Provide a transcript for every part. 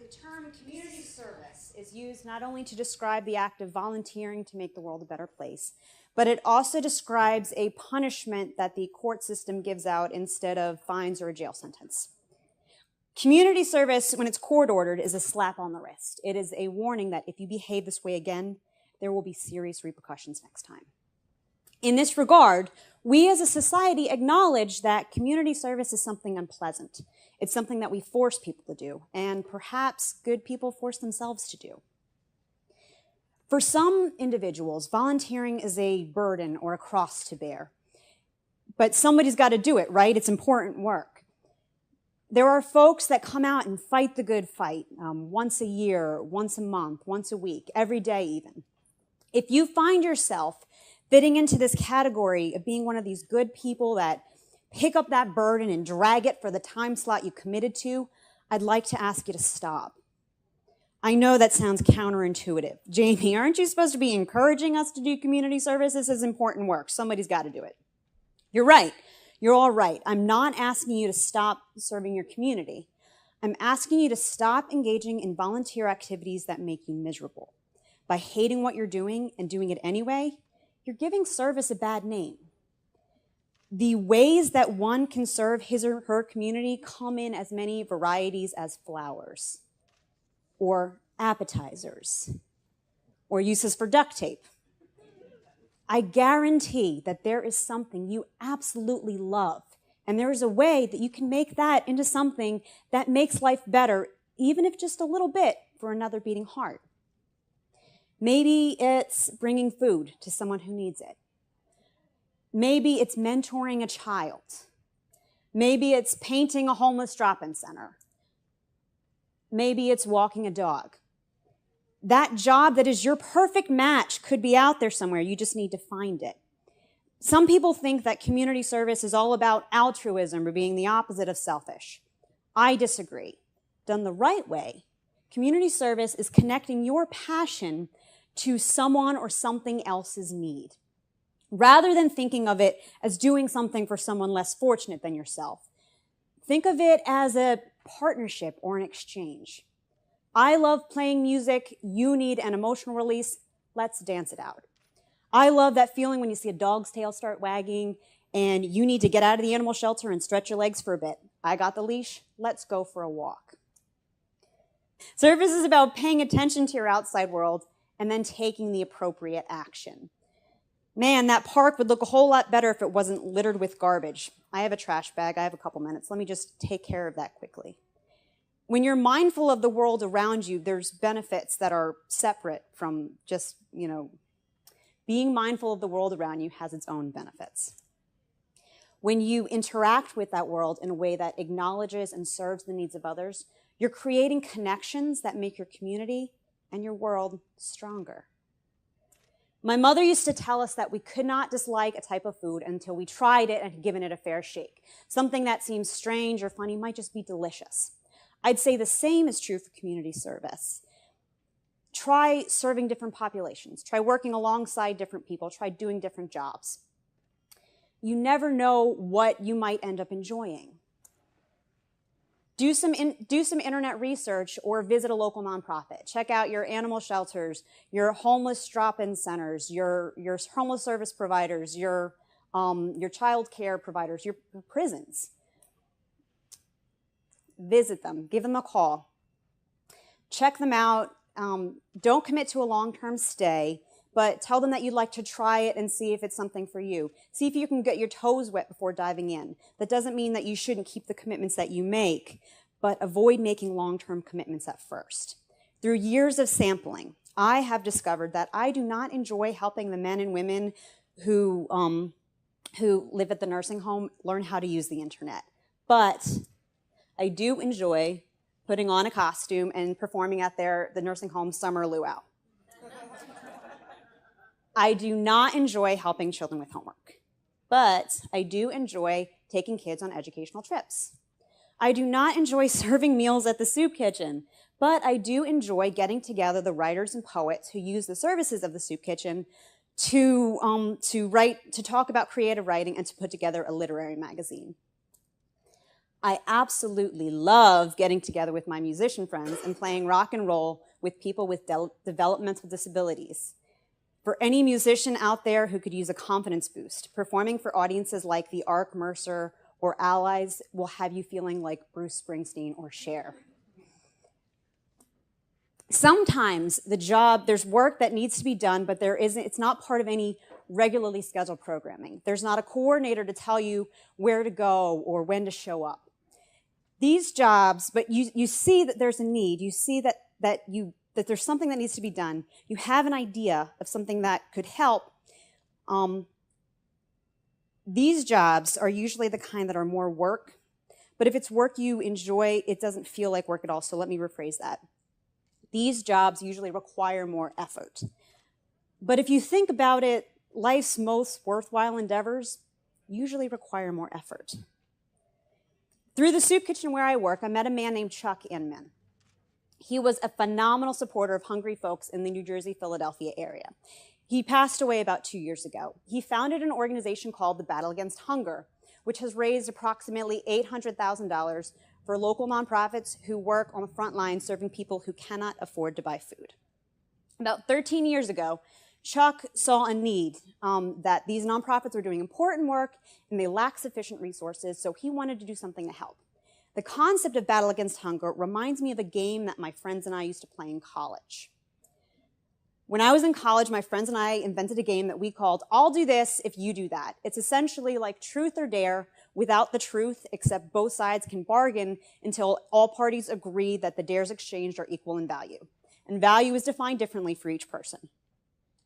the term community service is used not only to describe the act of volunteering to make the world a better place, but it also describes a punishment that the court system gives out instead of fines or a jail sentence. Community service, when it's court-ordered, is a slap on the wrist. It is a warning that if you behave this way again, there will be serious repercussions next time. In this regard, we as a society acknowledge that community service is something unpleasant. It's something that we force people to do, and perhaps good people force themselves to do. For some individuals, volunteering is a burden or a cross to bear. But somebody's got to do it, right? It's important work. There are folks that come out and fight the good fight once a year, once a month, once a week, every day even. If you find yourself fitting into this category of being one of these good people that pick up that burden and drag it for the time slot you committed to, I'd like to ask you to stop. I know that sounds counterintuitive. Jamie, aren't you supposed to be encouraging us to do community service? This is important work. Somebody's got to do it. You're right. You're all right. I'm not asking you to stop serving your community. I'm asking you to stop engaging in volunteer activities that make you miserable. By hating what you're doing and doing it anyway, you're giving service a bad name. The ways that one can serve his or her community come in as many varieties as flowers, or appetizers, or uses for duct tape. I guarantee that there is something you absolutely love, and there is a way that you can make that into something that makes life better, even if just a little bit, for another beating heart. Maybe it's bringing food to someone who needs it. Maybe it's mentoring a child. Maybe it's painting a homeless drop-in center. Maybe it's walking a dog. That job that is your perfect match could be out there somewhere. You just need to find it. Some people think that community service is all about altruism or being the opposite of selfish. I disagree. Done the right way, community service is connecting your passion to someone or something else's need, rather than thinking of it as doing something for someone less fortunate than yourself. Think of it as a partnership or an exchange. I love playing music. You need an emotional release. Let's dance it out. I love that feeling when you see a dog's tail start wagging and you need to get out of the animal shelter and stretch your legs for a bit. I got the leash. Let's go for a walk. Service is about paying attention to your outside world and then taking the appropriate action. Man, that park would look a whole lot better if it wasn't littered with garbage. I have a trash bag. I have a couple minutes. Let me just take care of that quickly. When you're mindful of the world around you, there's benefits that are separate from just, being mindful of the world around you has its own benefits. When you interact with that world in a way that acknowledges and serves the needs of others, you're creating connections that make your community and your world stronger. My mother used to tell us that we could not dislike a type of food until we tried it and had given it a fair shake. Something that seems strange or funny might just be delicious. I'd say the same is true for community service. Try serving different populations. Try working alongside different people. Try doing different jobs. You never know what you might end up enjoying. Do some internet research or visit a local nonprofit. Check out your animal shelters, your homeless drop-in centers, your homeless service providers, your child care providers, your prisons. Visit them. Give them a call. Check them out. Don't commit to a long-term stay, but tell them that you'd like to try it and see if it's something for you. See if you can get your toes wet before diving in. That doesn't mean that you shouldn't keep the commitments that you make, but avoid making long-term commitments at first. Through years of sampling, I have discovered that I do not enjoy helping the men and women who live at the nursing home learn how to use the internet. But I do enjoy putting on a costume and performing at the nursing home summer luau. I do not enjoy helping children with homework, but I do enjoy taking kids on educational trips. I do not enjoy serving meals at the soup kitchen, but I do enjoy getting together the writers and poets who use the services of the soup kitchen to talk about creative writing and to put together a literary magazine. I absolutely love getting together with my musician friends and playing rock and roll with people with developmental disabilities. For any musician out there who could use a confidence boost, performing for audiences like the Ark, Mercer, or Allies will have you feeling like Bruce Springsteen or Cher. Sometimes there's work that needs to be done, but it's not part of any regularly scheduled programming. There's not a coordinator to tell you where to go or when to show up. These jobs, but you see that there's a need, you see that there's something that needs to be done, you have an idea of something that could help. These jobs are usually the kind that are more work, but if it's work you enjoy, it doesn't feel like work at all, so let me rephrase that. These jobs usually require more effort. But if you think about it, life's most worthwhile endeavors usually require more effort. Through the soup kitchen where I work, I met a man named Chuck Inman. He was a phenomenal supporter of hungry folks in the New Jersey, Philadelphia area. He passed away about 2 years ago. He founded an organization called the Battle Against Hunger, which has raised approximately $800,000 for local nonprofits who work on the front line serving people who cannot afford to buy food. About 13 years ago, Chuck saw a need that these nonprofits were doing important work and they lacked sufficient resources, so he wanted to do something to help. The concept of Battle Against Hunger reminds me of a game that my friends and I used to play in college. When I was in college, my friends and I invented a game that we called I'll Do This If You Do That. It's essentially like truth or dare without the truth, except both sides can bargain until all parties agree that the dares exchanged are equal in value. And value is defined differently for each person.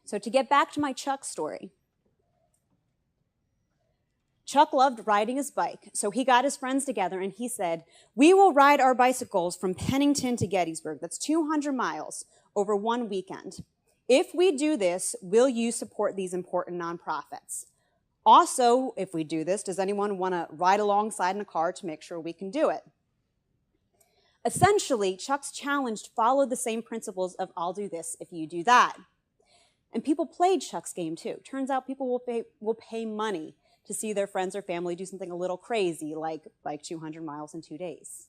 So to get back to my Chuck story, Chuck loved riding his bike, so he got his friends together and he said, we will ride our bicycles from Pennington to Gettysburg, that's 200 miles, over one weekend. If we do this, will you support these important nonprofits? Also, if we do this, does anyone want to ride alongside in a car to make sure we can do it? Essentially, Chuck's challenge followed the same principles of I'll do this if you do that. And people played Chuck's game too. Turns out people will pay money to see their friends or family do something a little crazy, like 200 miles in 2 days.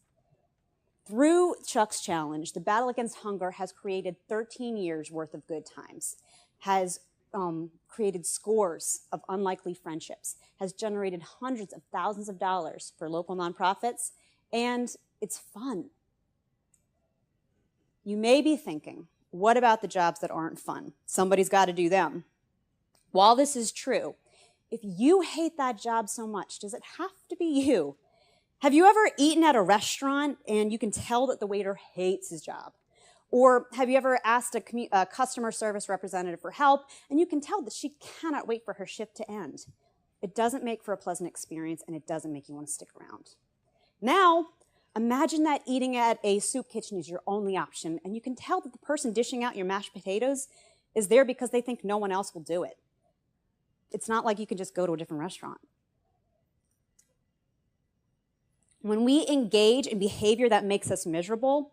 Through Chuck's challenge, the Battle Against Hunger has created 13 years worth of good times, has created scores of unlikely friendships, has generated hundreds of thousands of dollars for local nonprofits, and it's fun. You may be thinking, what about the jobs that aren't fun? Somebody's got to do them. While this is true, if you hate that job so much, does it have to be you? Have you ever eaten at a restaurant and you can tell that the waiter hates his job? Or have you ever asked a customer service representative for help and you can tell that she cannot wait for her shift to end? It doesn't make for a pleasant experience and it doesn't make you want to stick around. Now, imagine that eating at a soup kitchen is your only option and you can tell that the person dishing out your mashed potatoes is there because they think no one else will do it. It's not like you can just go to a different restaurant. When we engage in behavior that makes us miserable,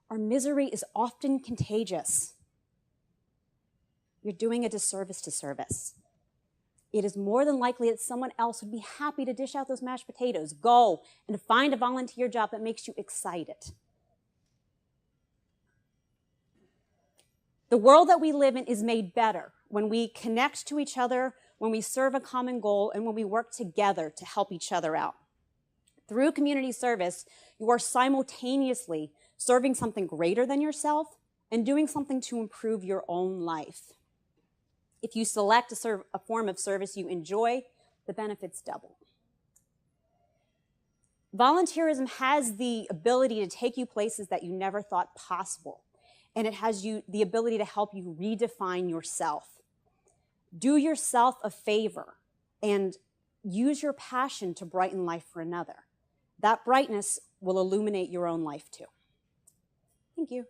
our misery is often contagious. You're doing a disservice to service. It is more than likely that someone else would be happy to dish out those mashed potatoes. Go and find a volunteer job that makes you excited. The world that we live in is made better when we connect to each other, when we serve a common goal, and when we work together to help each other out. Through community service, you are simultaneously serving something greater than yourself and doing something to improve your own life. If you select a form of service you enjoy, the benefits double. Volunteerism has the ability to take you places that you never thought possible, and it has the ability to help you redefine yourself. Do yourself a favor and use your passion to brighten life for another. That brightness will illuminate your own life too. Thank you.